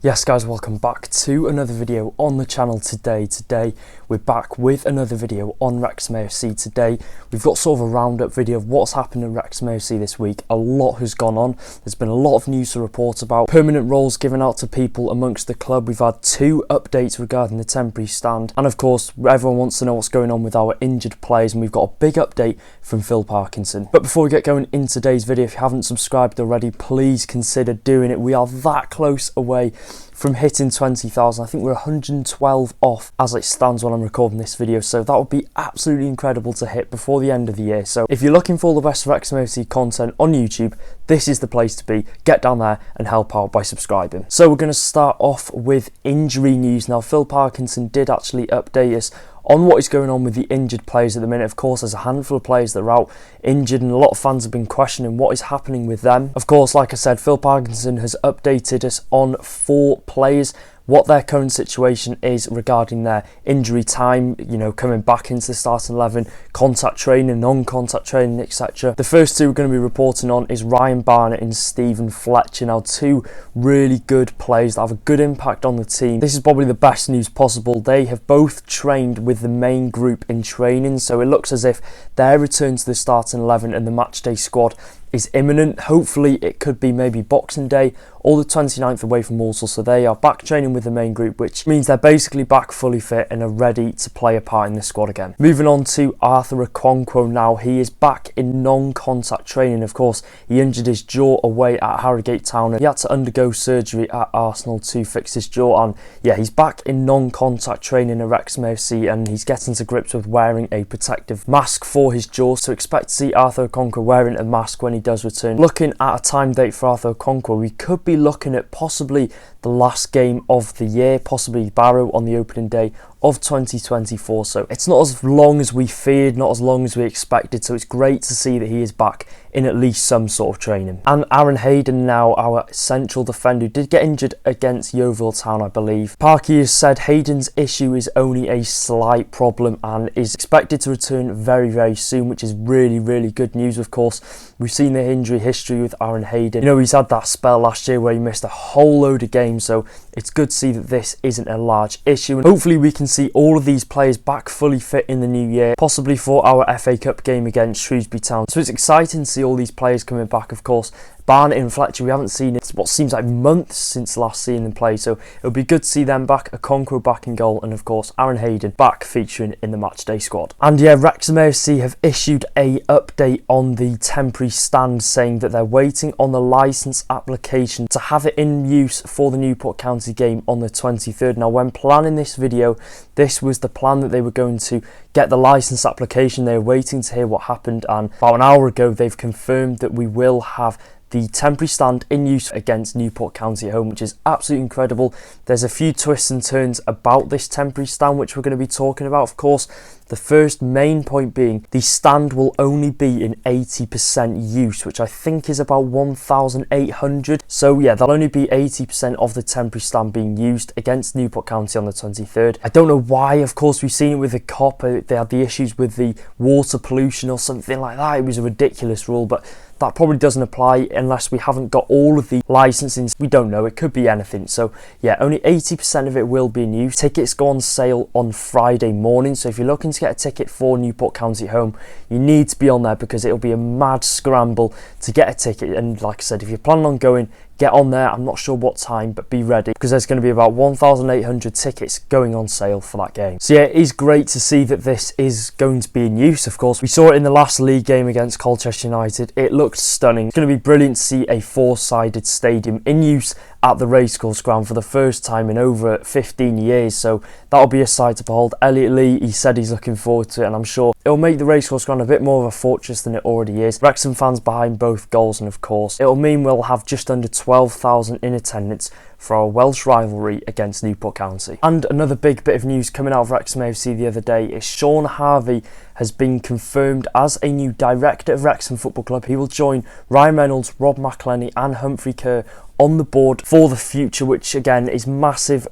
Yes guys, welcome back to another video on the channel today. Today we're back with another video on Wrexham AFC. Today we've got sort of a roundup video of what's happened in Wrexham AFC this week. A lot has gone on. There's been a lot of news to report about. Permanent roles given out to people amongst the club. We've had 2 updates regarding the temporary stand. And of course, everyone wants to know what's going on with our injured players. And we've got a big update from Phil Parkinson. But before we get going in today's video, if you haven't subscribed already, please consider doing it. We are that close away from hitting 20,000. I think we're 112 off as it stands when I'm recording this video, so that would be absolutely incredible to hit before the end of the year. So if you're looking for all the best Wrexham AFC content on YouTube, this is the place to be. Get down there and help out by subscribing. So we're going to start off with injury news. Now, Phil Parkinson did actually update us on what is going on with the injured players at the minute. Of course, there's a handful of players that are out injured and a lot of fans have been questioning what is happening with them. Of course, like I said, Phil Parkinson has updated us on 4 players, what their current situation is regarding their injury time, coming back into the starting 11, contact training, non-contact training, etc. The first 2 we're going to be reporting on is Ryan Barnett and Stephen Fletcher. Now, 2 really good players that have a good impact on the team. This is probably the best news possible. They have both trained with the main group in training, so it looks as if their return to the starting 11 and the matchday squad is imminent. Hopefully it could be maybe Boxing Day or the 29th away from Walsall, so they are back training with the main group, which means they're basically back fully fit and are ready to play a part in the squad again. Moving on to Arthur Okonkwo now. He is back in non-contact training. Of course, he injured his jaw away at Harrogate Town and he had to undergo surgery at Arsenal to fix his jaw, and yeah, he's back in non-contact training at Wrexham AFC and he's getting to grips with wearing a protective mask for his jaw, so expect to see Arthur Okonkwo wearing a mask when he does return. Looking at a time date for Arthur Okonkwo, we could be looking at possibly the last game of the year, possibly Barrow on the opening day of 2024. So it's not as long as we feared, not as long as we expected, so it's great to see that he is back in at least some sort of training. And Aaron Hayden now, our central defender, who did get injured against Yeovil Town, I believe. Parky has said Hayden's issue is only a slight problem and is expected to return very, very soon, which is really, really good news. Of course, we've seen the injury history with Aaron Hayden. He's had that spell last year where he missed a whole load of games, so it's good to see that this isn't a large issue. And hopefully we can see all of these players back fully fit in the new year, possibly for our FA Cup game against Shrewsbury Town. So it's exciting to see all these players coming back. Of course, Barnett and Fletcher, we haven't seen it what seems like months since last seeing them play, so it'll be good to see them back. Okonkwo back in goal, and of course Aaron Hayden back featuring in the matchday squad. And yeah, Wrexham AFC have issued a update on the temporary stand, saying that they're waiting on the licence application to have it in use for the Newport County game on the 23rd. Now, when planning this video, this was the plan, that they were going to get the licence application. They were waiting to hear what happened, and about an hour ago they've confirmed that we will have the temporary stand in use against Newport County at home, which is absolutely incredible. There's a few twists and turns about this temporary stand which we're going to be talking about. Of course, the first main point being the stand will only be in 80% use, which I think is about 1,800. So yeah, there'll only be 80% of the temporary stand being used against Newport County on the 23rd. I don't know why. Of course, we've seen it with the COP. They had the issues with the water pollution or something like that. It was a ridiculous rule, but that probably doesn't apply unless we haven't got all of the licensing. We don't know, it could be anything. So yeah, only 80% of it will be in use. Tickets go on sale on Friday morning, so if you're looking to get a ticket for Newport County at home, you need to be on there because it'll be a mad scramble to get a ticket. And like I said, if you're planning on going, get on there. I'm not sure what time, but be ready because there's going to be about 1,800 tickets going on sale for that game. So yeah, it is great to see that this is going to be in use. Of course, we saw it in the last league game against Colchester United. It looked stunning. It's going to be brilliant to see a 4-sided stadium in use at the racecourse ground for the first time in over 15 years, so that'll be a sight to behold. Elliot Lee, he said he's looking forward to it, and I'm sure it'll make the racecourse ground a bit more of a fortress than it already is. Wrexham fans behind both goals, and of course it'll mean we'll have just under 12,000 in attendance for our Welsh rivalry against Newport County. And another big bit of news coming out of Wrexham AFC the other day is Sean Harvey has been confirmed as a new director of Wrexham Football Club. He will join Ryan Reynolds, Rob McElhenney and Humphrey Kerr on the board for the future, which again is massive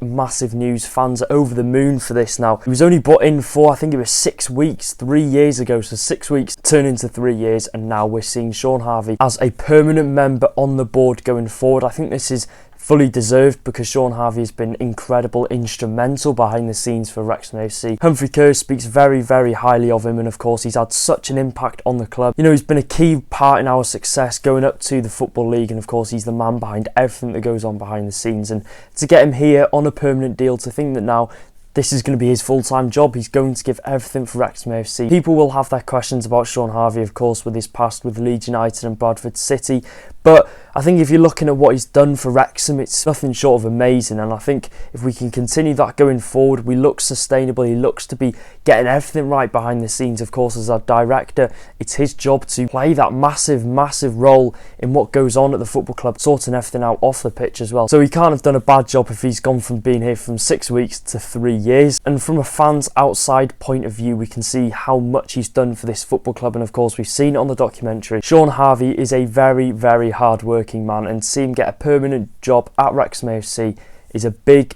news. Fans are over the moon for this now. He was only brought in for, I think it was 6 weeks 3 years ago, so 6 weeks turned into 3 years, and now we're seeing Sean Harvey as a permanent member on the board going forward. I think this is fully deserved because Sean Harvey has been incredible, instrumental behind the scenes for Wrexham AFC. Humphrey Kerr speaks very, very highly of him, and of course he's had such an impact on the club. You know, he's been a key part in our success going up to the Football League, and of course he's the man behind everything that goes on behind the scenes. And to get him here on a permanent deal, to think that now this is going to be his full-time job, he's going to give everything for Wrexham AFC. People will have their questions about Sean Harvey, of course, with his past with Leeds United and Bradford City, but I think if you're looking at what he's done for Wrexham, it's nothing short of amazing, and I think if we can continue that going forward, we look sustainable. He looks to be getting everything right behind the scenes. Of course, as our director, it's his job to play that massive role in what goes on at the football club, sorting everything out off the pitch as well. So he can't have done a bad job if he's gone from being here from 6 weeks to 3 years. And from a fan's outside point of view, we can see how much he's done for this football club, and of course we've seen it on the documentary. Sean Harvey is a very hard-working man, and to see him get a permanent job at Wrexham AFC is a big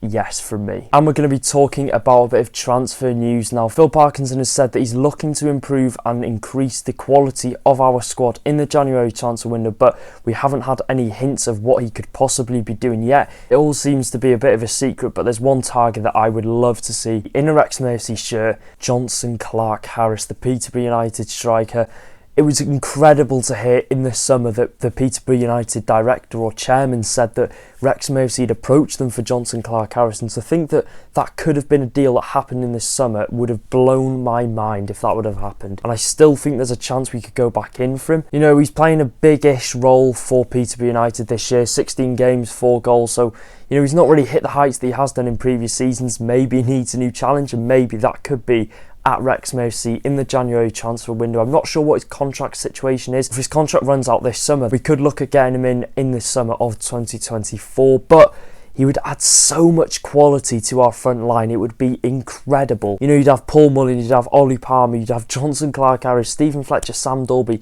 yes from me. And we're going to be talking about a bit of transfer news now. Phil Parkinson has said that he's looking to improve and increase the quality of our squad in the January transfer window, but we haven't had any hints of what he could possibly be doing yet. It all seems to be a bit of a secret, but there's one target that I would love to see in a Wrexham AFC shirt: Johnson Clark-Harris, the Peterborough United striker. It was incredible to hear in the summer that the Peterborough United director or chairman said that Wrexham AFC had approached them for Johnson Clark-Harris, and to think that that could have been a deal that happened in this summer would have blown my mind if that would have happened. And I still think there's a chance we could go back in for him. You know, he's playing a big-ish role for Peterborough United this year, 16 games, 4 goals, so you know, he's not really hit the heights that he has done in previous seasons. Maybe he needs a new challenge, and maybe that could be at Wrexham AFC in the January transfer window. I'm not sure what his contract situation is. If his contract runs out this summer, we could look at getting him in the summer of 2024, but he would add so much quality to our front line. It would be incredible. You know, you'd have Paul Mullin, you'd have Ollie Palmer, you'd have Johnson Clark-Harris, Stephen Fletcher, Sam Dolby.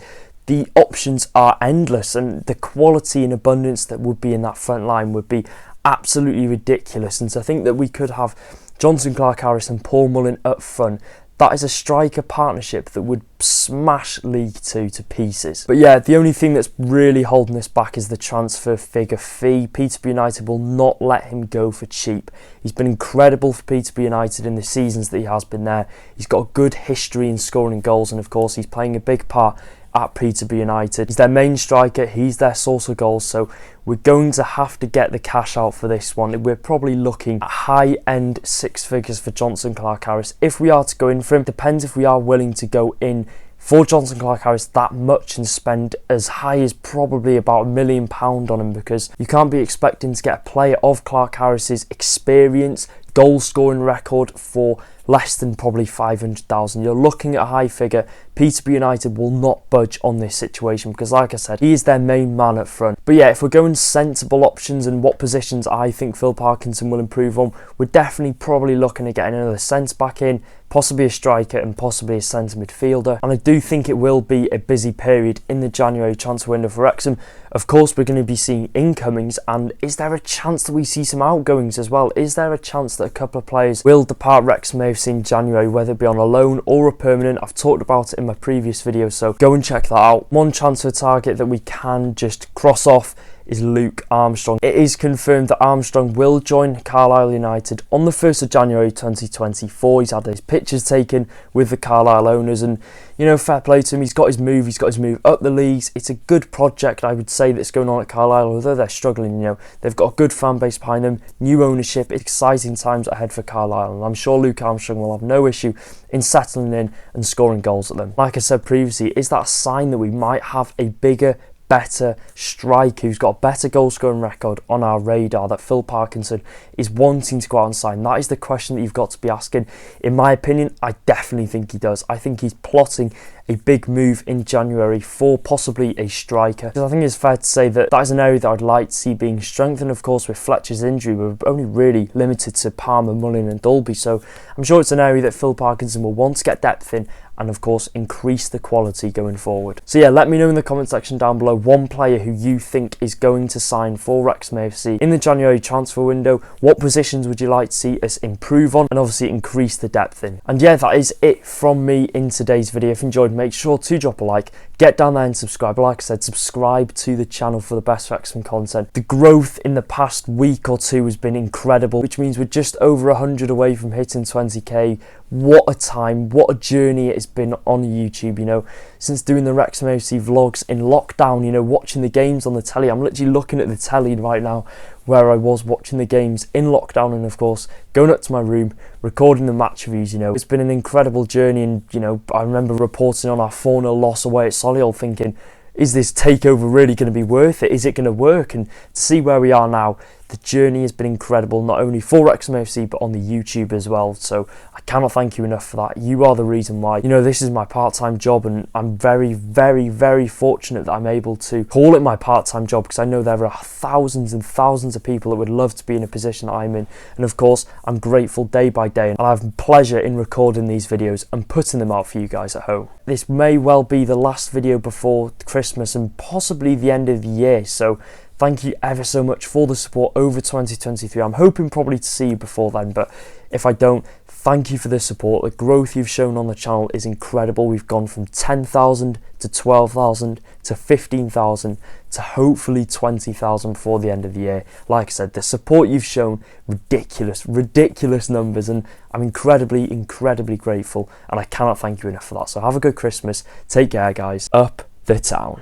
The options are endless, and the quality and abundance that would be in that front line would be absolutely ridiculous. And to think that we could have Johnson Clark-Harris and Paul Mullin up front, that is a striker partnership that would smash League Two to pieces. But yeah, the only thing that's really holding this back is the transfer figure fee. Peterborough United will not let him go for cheap. He's been incredible for Peterborough United in the seasons that he has been there. He's got a good history in scoring goals, and of course he's playing a big part at Peterborough United. He's their main striker, he's their source of goals, so we're going to have to get the cash out for this one. We're probably looking at high-end 6 figures for Johnson Clark-Harris. If we are to go in for him, depends if we are willing to go in for Johnson Clark-Harris that much and spend as high as probably about £1 million on him, because you can't be expecting to get a player of Clark-Harris's experience, goal scoring record for less than probably 500,000. You're looking at a high figure. Peterborough United will not budge on this situation because, like I said, he is their main man up front. But yeah, if we're going sensible options and what positions I think Phil Parkinson will improve on, we're definitely probably looking at getting another centre back in, possibly a striker and possibly a centre midfielder. And I do think it will be a busy period in the January transfer window for Wrexham. Of course, we're going to be seeing incomings, and is there a chance that we see some outgoings as well? Is there a chance that a couple of players will depart Wrexham AFC in January, whether it be on a loan or a permanent? I've talked about it in my previous video, so go and check that out. One transfer target that we can just cross off is Luke Armstrong. It is confirmed that Armstrong will join Carlisle United on the 1st of January 2024. He's had his pictures taken with the Carlisle owners, and you know, fair play to him. He's got his move up the leagues. It's a good project, I would say, that's going on at Carlisle, although they're struggling. You know, they've got a good fan base behind them, new ownership, exciting times ahead for Carlisle, and I'm sure Luke Armstrong will have no issue in settling in and scoring goals at them. Like I said previously, is that a sign that we might have a bigger, better striker who's got a better goal scoring record on our radar that Phil Parkinson is wanting to go out and sign? That is the question that you've got to be asking. In my opinion, I definitely think he does. I think he's plotting a big move in January for possibly a striker. Because I think it's fair to say that that is an area that I'd like to see being strengthened. Of course, with Fletcher's injury, we're only really limited to Palmer, Mullin and Dolby, so I'm sure it's an area that Phil Parkinson will want to get depth in and of course increase the quality going forward. So yeah, let me know in the comment section down below one player who you think is going to sign for Wrexham AFC in the January transfer window. What positions would you like to see us improve on and obviously increase the depth in? And yeah, that is it from me in today's video. If you enjoyed, make sure to drop a like, get down there and subscribe. Like I said, subscribe to the channel for the best Wrexham content. The growth in the past week or two has been incredible, which means we're just over 100 away from hitting 20k. What a time, what a journey it has been on YouTube, you know, since doing the Wrexham AFC vlogs in lockdown, you know, watching the games on the telly. I'm literally looking at the telly right now where I was watching the games in lockdown, and of course going up to my room, recording the match reviews. You know, it's been an incredible journey, and you know, I remember reporting on our 4-0 loss away at Solihull thinking, is this takeover really going to be worth it? Is it going to work? And to see where we are now, the journey has been incredible, not only for Wrexham AFC, but on the YouTube as well. So I cannot thank you enough for that. You are the reason why. You know, this is my part-time job, and I'm very, very, very fortunate that I'm able to call it my part-time job, because I know there are thousands and thousands of people that would love to be in a position that I'm in. And of course, I'm grateful day by day, and I have pleasure in recording these videos and putting them out for you guys at home. This may well be the last video before Christmas and possibly the end of the year. So thank you ever so much for the support over 2023. I'm hoping probably to see you before then, but if I don't, thank you for the support. The growth you've shown on the channel is incredible. We've gone from 10,000 to 12,000 to 15,000 to hopefully 20,000 before the end of the year. Like I said, the support you've shown, ridiculous numbers, and I'm incredibly grateful, and I cannot thank you enough for that. So have a good Christmas. Take care, guys. Up the town.